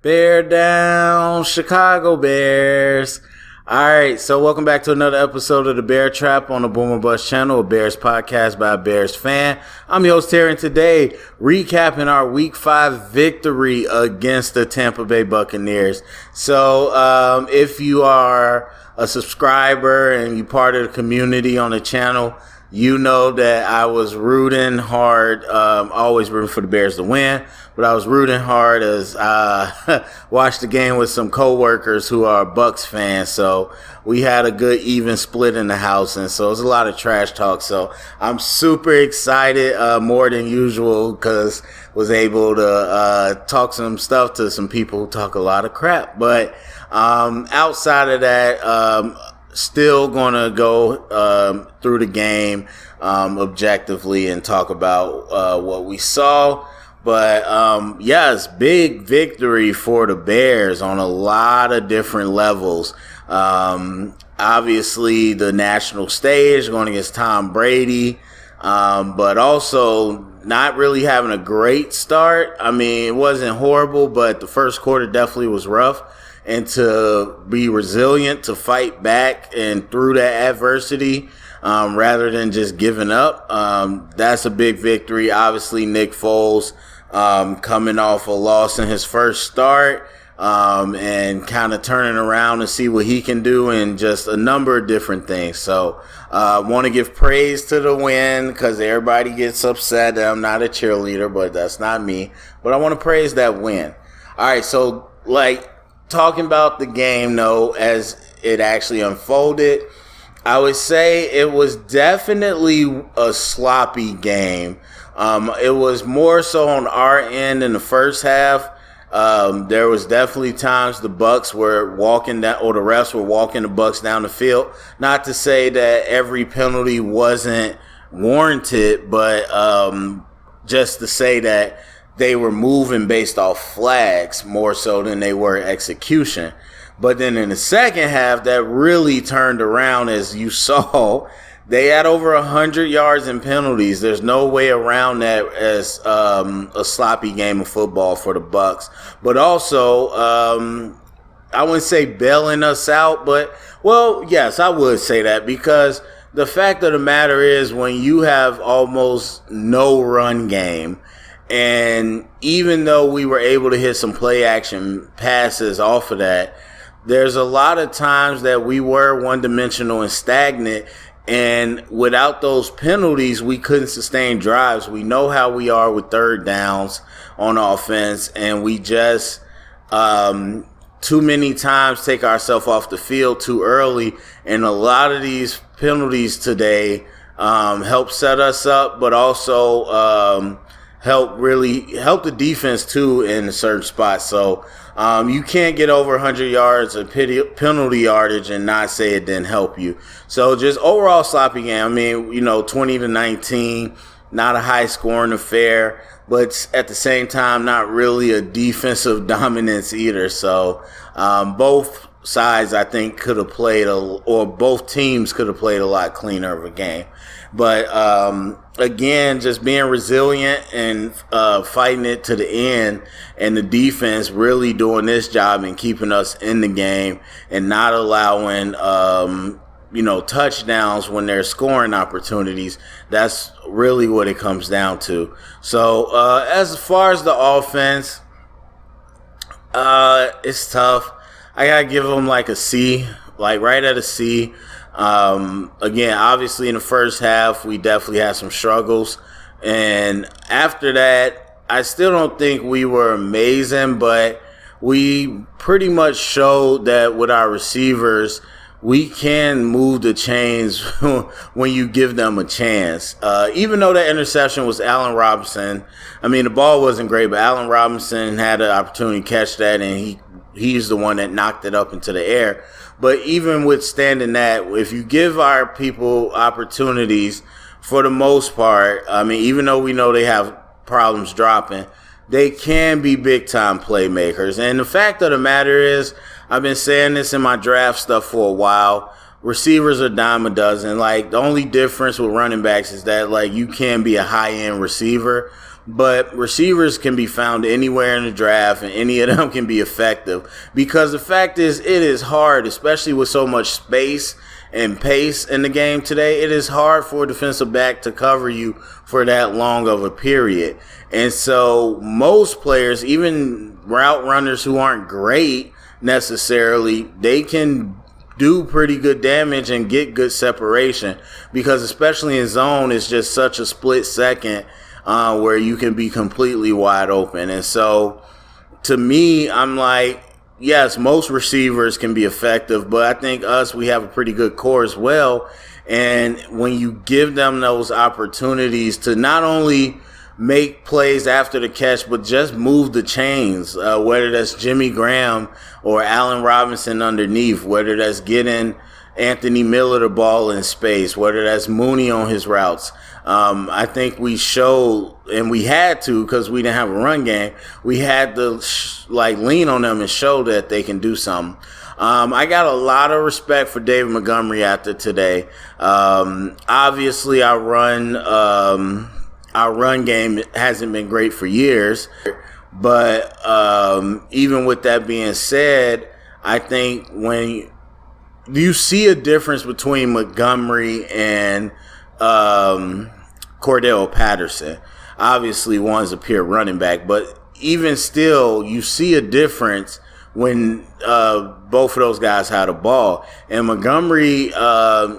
Bear down, Chicago Bears. All right, so welcome back to another episode of the Bear Trap on the Boomer Bust channel, a Bears podcast by a Bears fan. I'm your host, Terry, and today recapping our Week 5 victory against the Tampa Bay Buccaneers. So if you are a subscriber and you part of the community on the channel, you know that I was rooting hard, always rooting for the Bears to win, but I was rooting hard as I watched the game with some coworkers who are Bucs fans. So we had a good even split in the house, and so it was a lot of trash talk. So I'm super excited, more than usual, because was able to talk some stuff to some people who talk a lot of crap. But outside of that, still going to go through the game objectively and talk about what we saw. But yes, big victory for the Bears on a lot of different levels. Obviously, the national stage going against Tom Brady, but also not really having a great start. I mean, it wasn't horrible, but the first quarter definitely was rough. And to be resilient, to fight back and through that adversity, rather than just giving up, that's a big victory. Obviously, Nick Foles coming off a loss in his first start, and kind of turning around and see what he can do and just a number of different things. So want to give praise to the win, because everybody gets upset that I'm not a cheerleader, but that's not me. But I want to praise that win. All right, so talking about the game, though, as it actually unfolded, I would say it was definitely a sloppy game. It was more so on our end in the first half. There was definitely times the Bucs were walking down, or the refs were walking the Bucs down the field. Not to say that every penalty wasn't warranted, but just to say that they were moving based off flags more so than they were execution. But then in the second half, that really turned around. As you saw, they had over 100 yards in penalties. There's no way around that as a sloppy game of football for the Bucs. But also, I wouldn't say bailing us out, but, well, yes, I would say that, because the fact of the matter is, when you have almost no run game, and even though we were able to hit some play action passes off of that, there's a lot of times that we were one-dimensional and stagnant, and without those penalties, we couldn't sustain drives. We know how we are with third downs on offense, and we just too many times take ourselves off the field too early, and a lot of these penalties today help set us up, but also help the defense too in a certain spot. So you can't get over 100 yards of penalty yardage and not say it didn't help you. So just overall sloppy game. I mean, 20-19, not a high scoring affair, but at the same time, not really a defensive dominance either. So both sides, I think, could have played, or both teams could have played a lot cleaner of a game. But again, just being resilient and fighting it to the end, and the defense really doing this job and keeping us in the game and not allowing touchdowns when there's scoring opportunities. That's really what it comes down to. So as far as the offense, it's tough. I gotta give them like a C, like right at a C. Again, obviously in the first half, we definitely had some struggles. And after that, I still don't think we were amazing, but we pretty much showed that with our receivers, we can move the chains when you give them a chance. Even though that interception was Allen Robinson, I mean, the ball wasn't great, but Allen Robinson had an opportunity to catch that, and he's the one that knocked it up into the air. But even withstanding that, if you give our people opportunities, for the most part, I mean, even though we know they have problems dropping, they can be big-time playmakers. And the fact of the matter is, I've been saying this in my draft stuff for a while, receivers are dime a dozen. Like, the only difference with running backs is that, like, you can be a high-end receiver, But receivers can be found anywhere in the draft, and any of them can be effective. Because the fact is, it is hard, especially with so much space and pace in the game today. It is hard for a defensive back to cover you for that long of a period. And so most players, even route runners who aren't great necessarily, they can do pretty good damage and get good separation, because especially in zone, it's just such a split second where you can be completely wide open. And so to me, I'm like, yes, most receivers can be effective, but I think we have a pretty good core as well. And when you give them those opportunities to not only make plays after the catch, but just move the chains, whether that's Jimmy Graham or Allen Robinson underneath, whether that's getting Anthony Miller the ball in space, whether that's Mooney on his routes. I think we showed, and we had to, because we didn't have a run game, we had to lean on them and show that they can do something. I got a lot of respect for David Montgomery after today. Obviously, our run game hasn't been great for years, but even with that being said, I think when you see a difference between Montgomery and Cordell Patterson. Obviously, one's a pure running back, but even still, you see a difference when both of those guys had a ball. And Montgomery,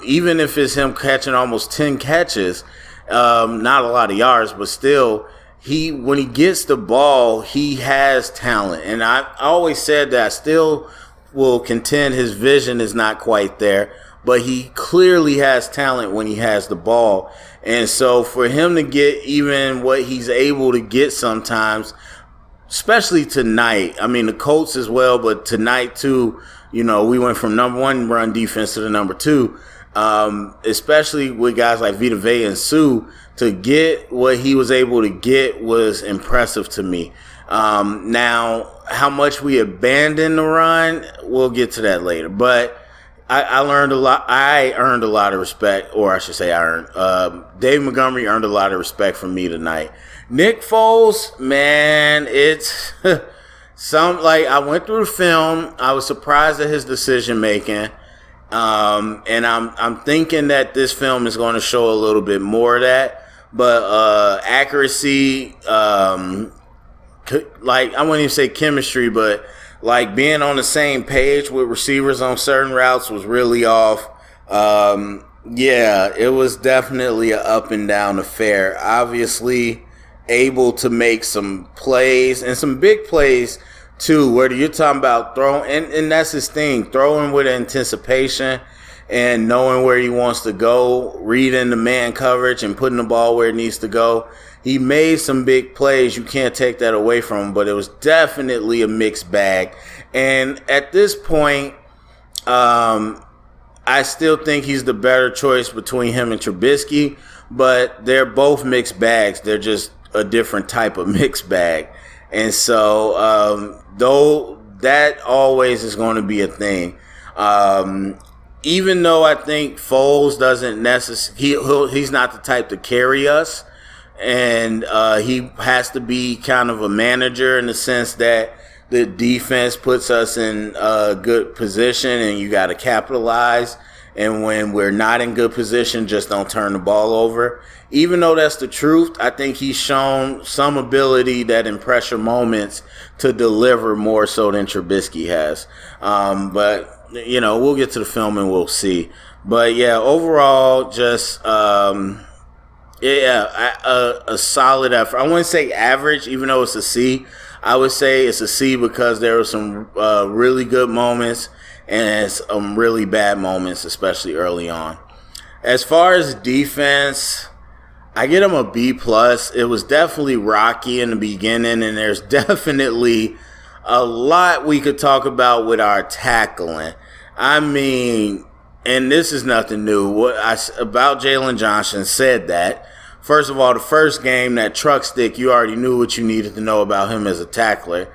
even if it's him catching almost 10 catches, not a lot of yards, but still, when he gets the ball, he has talent. And I always said that I still will contend his vision is not quite there, but he clearly has talent when he has the ball. And so for him to get even what he's able to get sometimes, especially tonight, I mean the Colts as well, but tonight too, we went from number one run defense to the number two, especially with guys like Vita Vea and Sue, to get what he was able to get was impressive to me. Now, how much we abandoned the run, we'll get to that later. But I learned a lot. I earned a lot of respect, or I should say Dave Montgomery earned a lot of respect from me tonight. Nick Foles, man, it's I went through the film. I was surprised at his decision making. And I'm thinking that this film is going to show a little bit more of that. But accuracy, I wouldn't even say chemistry, but being on the same page with receivers on certain routes was really off. Yeah, it was definitely an up and down affair. Obviously able to make some plays and some big plays too, where you're talking about throwing, and that's his thing, throwing with anticipation and knowing where he wants to go, reading the man coverage and putting the ball where it needs to go. He made some big plays. You can't take that away from him, but it was definitely a mixed bag. And at this point, I still think he's the better choice between him and Trubisky, but they're both mixed bags. They're just a different type of mixed bag. And so, though that always is going to be a thing, even though I think Foles doesn't necessarily, he's not the type to carry us, and he has to be kind of a manager in the sense that the defense puts us in a good position and you got to capitalize. And when we're not in good position, just don't turn the ball over. Even though that's the truth, I think he's shown some ability that in pressure moments to deliver more so than Trubisky has. But, we'll get to the film and we'll see. But, yeah, overall, just, a solid effort. I wouldn't say average, even though it's a C. I would say it's a C because there were some really good moments and some really bad moments, especially early on. As far as defense, I get him a B+. It was definitely rocky in the beginning, and there's definitely a lot we could talk about with our tackling. I mean, and this is nothing new. What about Jalen Johnson said that. First of all, the first game, that truck stick, you already knew what you needed to know about him as a tackler.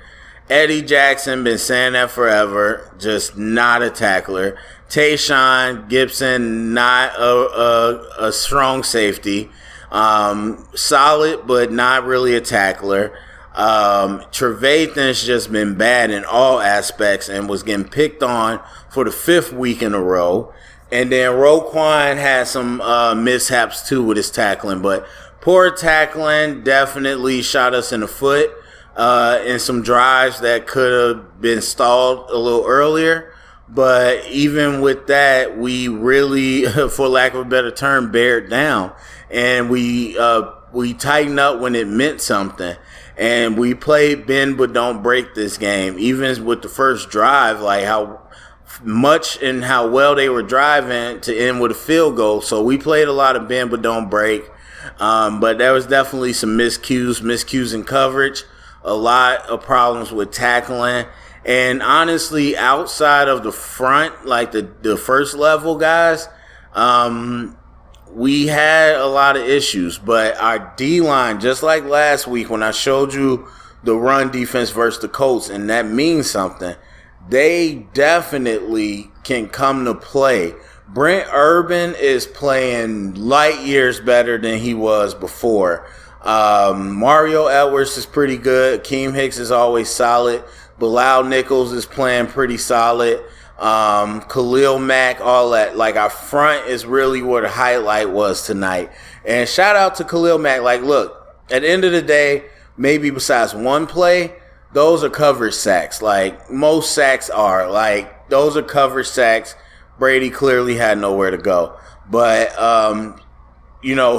Eddie Jackson, been saying that forever, just not a tackler. Tayshaun Gibson, not a strong safety. Solid, but not really a tackler. Trevathan's just been bad in all aspects and was getting picked on for the 5th week in a row. And then Roquan had some mishaps too with his tackling, but poor tackling definitely shot us in the foot in some drives that could have been stalled a little earlier. But even with that, we really, for lack of a better term, bared down, and we tightened up when it meant something. And we played bend but don't break this game. Even with the first drive, like how much and how well they were driving to end with a field goal. So we played a lot of bend but don't break. But there was definitely some miscues in coverage, a lot of problems with tackling. And honestly, outside of the front, like the first level guys, we had a lot of issues. But our D-line, just like last week when I showed you the run defense versus the Colts, and that means something, they definitely can come to play. Brent Urban is playing light years better than he was before. Mario Edwards is pretty good. Akeem Hicks is always solid. Bilal Nichols is playing pretty solid. Khalil Mack, all that. Like, our front is really where the highlight was tonight. And shout out to Khalil Mack. Like, look, at the end of the day, maybe besides one play, those are coverage sacks. Like, most sacks are. Like, those are coverage sacks. Brady clearly had nowhere to go. But,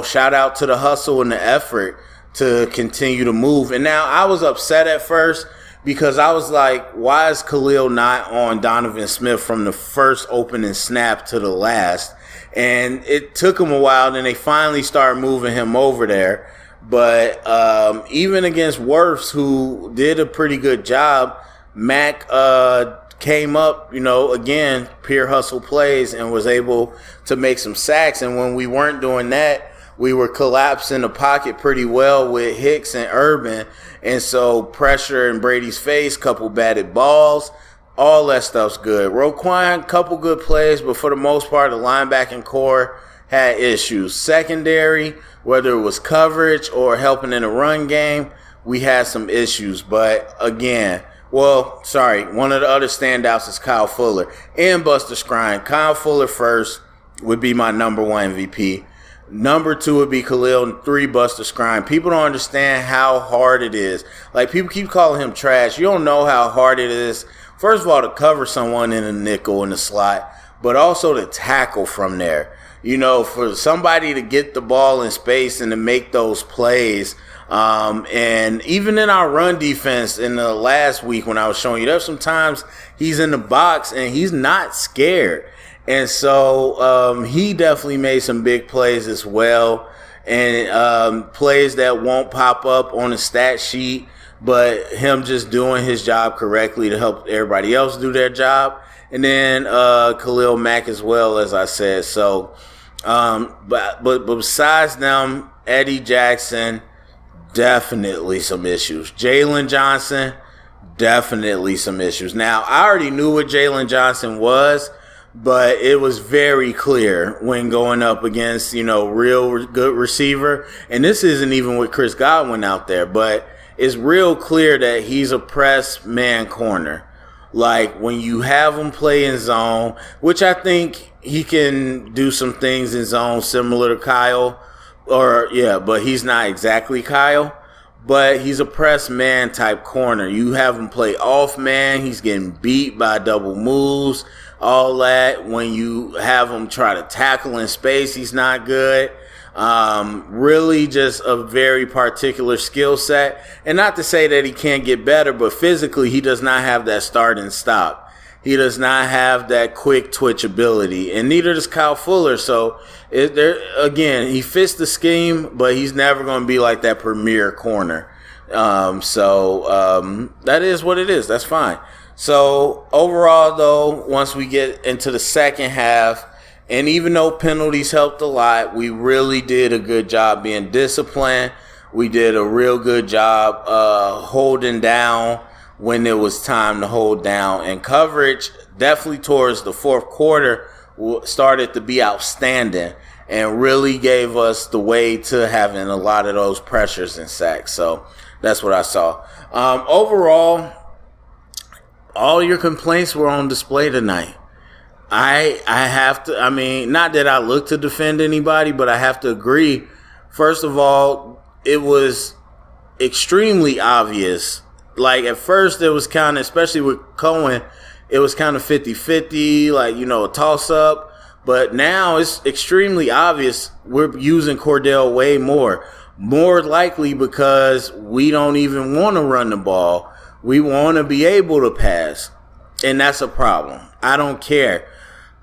shout out to the hustle and the effort to continue to move. And now I was upset at first because I was like, why is Khalil not on Donovan Smith from the first opening snap to the last? And it took him a while, then they finally started moving him over there. But even against Wirfs, who did a pretty good job, Mac came up, again, pure hustle plays and was able to make some sacks. And when we weren't doing that, we were collapsing the pocket pretty well with Hicks and Urban. And so pressure in Brady's face, couple batted balls, all that stuff's good. Roquan, couple good plays, but for the most part, the linebacking core had issues. Secondary, whether it was coverage or helping in the run game, we had some issues. But again, one of the other standouts is Kyle Fuller and Buster Skrine. Kyle Fuller first would be my number 1 MVP. Number 2 would be Khalil, and 3, Buster Skrine. People don't understand how hard it is. Like, people keep calling him trash. You don't know how hard it is, first of all, to cover someone in a nickel in the slot, but also to tackle from there. For somebody to get the ball in space and to make those plays. And even in our run defense in the last week when I was showing you, there's sometimes he's in the box and he's not scared. And so he definitely made some big plays as well, and plays that won't pop up on the stat sheet, but him just doing his job correctly to help everybody else do their job. And then Khalil Mack as well, as I said. So, but besides them, Eddie Jackson, definitely some issues. Jalen Johnson, definitely some issues. Now, I already knew what Jalen Johnson was, but it was very clear when going up against, real good receiver. And this isn't even with Chris Godwin out there, but it's real clear that he's a press man corner. Like, when you have him play in zone, which I think he can do some things in zone similar to Kyle, but he's not exactly Kyle. But he's a press man type corner. You have him play off man. He's getting beat by double moves, all that. When you have him try to tackle in space, he's not good. Really just a very particular skill set. And not to say that he can't get better, but physically he does not have that start and stop. He does not have that quick twitch ability, and neither does Kyle Fuller. So, he fits the scheme, but he's never going to be like that premier corner. That is what it is. That's fine. So, overall, though, once we get into the second half, and even though penalties helped a lot, we really did a good job being disciplined. We did a real good job holding down when it was time to hold down. And coverage, definitely towards the fourth quarter, started to be outstanding. and really gave us the way to having a lot of those pressures and sacks. So that's what I saw. Overall, all your complaints were on display tonight. I have to, I mean, not that I look to defend anybody, but I have to agree. First of all, it was extremely obvious. Like, at first, it was kind of, especially with Cohen, it was kind of 50-50, like, you know, a toss-up. But now it's extremely obvious we're using Cordell way more. More likely because we don't even want to run the ball. We want to be able to pass. And that's a problem. I don't care.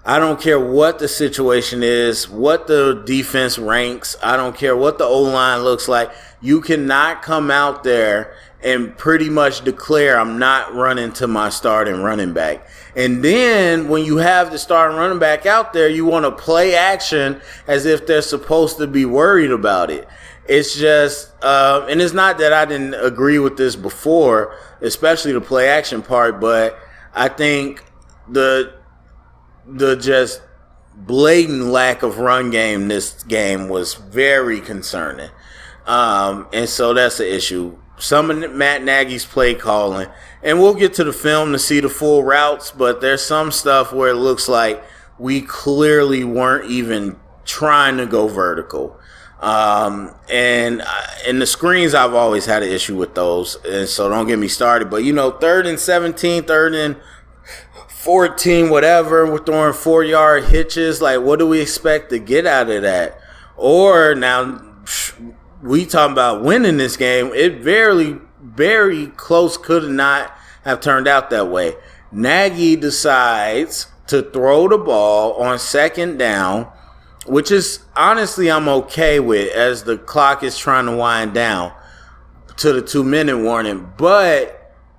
I don't care what the situation is, what the defense ranks. I don't care what the O-line looks like. You cannot come out there and pretty much declare I'm not running to my starting running back. And then when you have the starting running back out there, you want to play action as if they're supposed to be worried about it. It's just, and it's not that I didn't agree with this before, especially the play action part, but I think the just blatant lack of run game this game was very concerning. And so that's the issue. Some of Matt Nagy's play calling, and we'll get to the film to see the full routes, but there's some stuff where it looks like we clearly weren't even trying to go vertical. And in the screens, I've always had an issue with those, and so don't get me started. But, you know, 3rd and 17, 3rd and 14, whatever, we're throwing 4-yard hitches. Like, what do we expect to get out of that? Or now we talking about winning this game. It very close could not have turned out that way. Nagy decides to throw the ball on 2nd down, which is honestly I'm okay with as the clock is trying to wind down to the 2-minute warning. But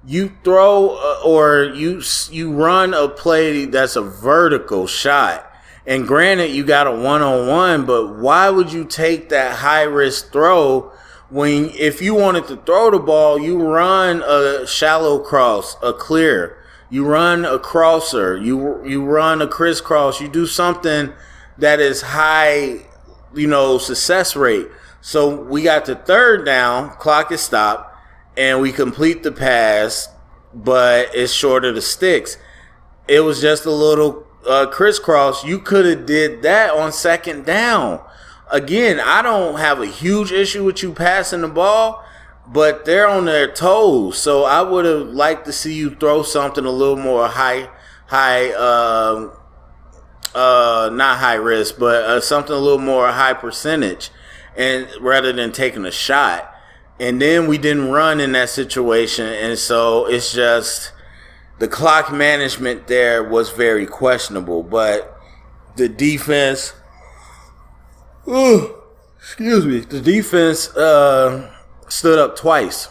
you throw or you run a play that's a vertical shot. And granted, you got a one-on-one, but why would you take that high-risk throw when if you wanted to throw the ball, you run a shallow cross, a clear. You run a crosser. You run a crisscross. You do something that is high, you know, success rate. So we got to 3rd down, clock is stopped, and we complete the pass, but it's short of the sticks. It was just a little crisscross. You could have did that on 2nd down. Again, I don't have a huge issue with you passing the ball, but they're on their toes. So I would have liked to see you throw something a little more not high risk, but something a little more high percentage, and rather than taking a shot. And then we didn't run in that situation, and so it's just the clock management there was very questionable. But the defense, the defense stood up twice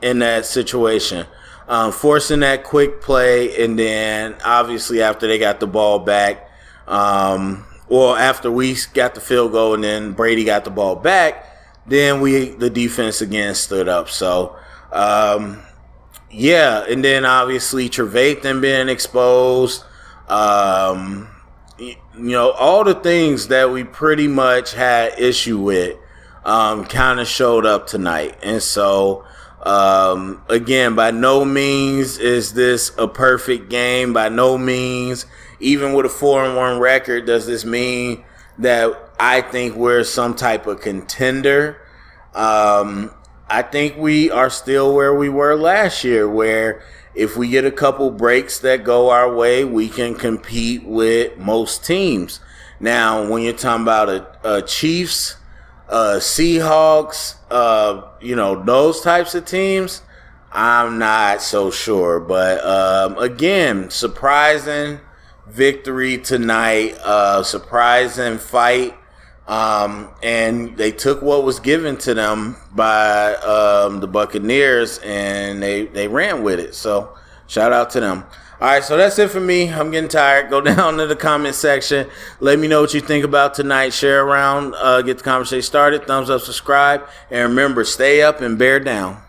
in that situation, forcing that quick play, and then obviously after they got the ball back, after we got the field goal and then Brady got the ball back, then the defense again stood up. So, yeah, and then obviously Trevathan being exposed, you know, all the things that we pretty much had issue with kind of showed up tonight. And so, again, by no means is this a perfect game. By no means, even with a 4-1 record, does this mean that I think we're some type of contender. I think we are still where we were last year, where if we get a couple breaks that go our way, we can compete with most teams. Now, when you're talking about a Chiefs, Seahawks, you know, those types of teams, I'm not so sure. But again, surprising victory tonight, surprising fight. And they took what was given to them by the Buccaneers, and they ran with it. So shout out to them. All right, so that's it for me. I'm getting tired. Go down to the comment section. Let me know what you think about tonight. Share around. Get the conversation started. Thumbs up, subscribe. And remember, stay up and bear down.